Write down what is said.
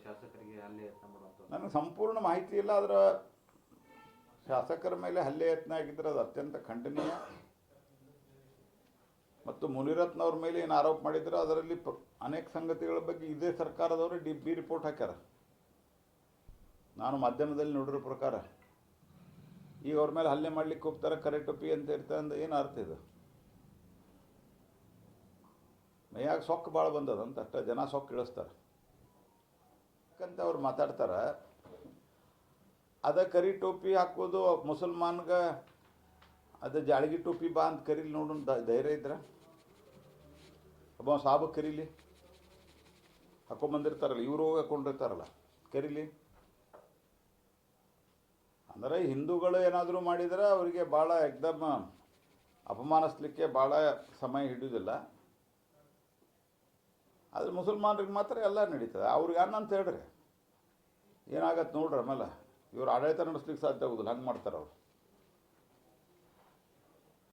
ಶಾಸಕರಿಗೆ ಹಲ್ಲೆ ಯತ್ನ ಮಾಡುವಂಥದ್ದು? ನನಗೆ ಸಂಪೂರ್ಣ ಮಾಹಿತಿ ಇಲ್ಲ. ಅದರ ಶಾಸಕರ ಮೇಲೆ ಹಲ್ಲೆ ಯತ್ನ ಆಗಿದ್ದರೆ ಅದು ಅತ್ಯಂತ ಖಂಡನೀಯ. ಮತ್ತು ಮುನಿರತ್ನವ್ರ ಮೇಲೆ ಏನು ಆರೋಪ ಮಾಡಿದ್ರು ಅದರಲ್ಲಿ ಅನೇಕ ಸಂಗತಿಗಳ ಬಗ್ಗೆ ಇದೇ ಸರ್ಕಾರದವರು ಬಿ ರಿಪೋರ್ಟ್ ಹಾಕ್ಯಾರ. ನಾನು ಮಾಧ್ಯಮದಲ್ಲಿ ನೋಡಿರೋ ಪ್ರಕಾರ ಈಗ ಅವ್ರ ಮೇಲೆ ಹಲ್ಲೆ ಮಾಡ್ಲಿಕ್ಕೆ ಹೋಗ್ತಾರೆ, ಕರೆ ಟೊಪ್ಪಿ ಅಂತ ಇರ್ತಾರೆ ಅಂದ್ರೆ ಏನು ಅರ್ಥ ಇದು? ಮೈಯಾಗ ಸೊಕ್ಕು ಭಾಳ ಬಂದದಂತ ಅಷ್ಟ ಜನ ಸೊಕ್ಕು ಇಳಿಸ್ತಾರೆ ಯಾಕಂತ ಅವ್ರು ಮಾತಾಡ್ತಾರೆ. ಅದ ಕರಿ ಟೋಪಿ ಹಾಕೋದು ಮುಸಲ್ಮಾನ್ಗೆ ಅದ ಜಾಳಗಿ ಟೋಪಿ ಬಾ ಅಂತ ಕರೀಲಿ ನೋಡೋಣ ಧೈರ್ಯ ಇದ್ರೆ ಒಬ್ಬ ಸಾಬ್ ಕರೀಲಿ, ಹಾಕೊಂಬಂದಿರ್ತಾರಲ್ಲ ಇವರು ಹೋಗಿ ಹಾಕೊಂಡಿರ್ತಾರಲ್ಲ ಕರೀಲಿ. ಅಂದರೆ ಹಿಂದೂಗಳು ಏನಾದರೂ ಮಾಡಿದರೆ ಅವರಿಗೆ ಭಾಳ ಎಕ್ದಮ್ ಅಪಮಾನಿಸ್ಲಿಕ್ಕೆ ಭಾಳ ಸಮಯ ಹಿಡಿಯೋದಿಲ್ಲ. ಆದರೆ ಮುಸಲ್ಮಾನರಿಗೆ ಮಾತ್ರ ಎಲ್ಲ ನಡೀತದೆ. ಅವ್ರಿಗೆ ಅನ್ನಂತ ಹೇಳ್ರಿ ಏನಾಗತ್ತೆ ನೋಡ್ರಿ. ಆಮೇಲೆ ಇವ್ರು ಆಡಳಿತ ನಡೆಸ್ಲಿಕ್ಕೆ ಸಾಧ್ಯ ಆಗೋದಿಲ್ಲ, ಹಂಗೆ ಮಾಡ್ತಾರೆ ಅವರು.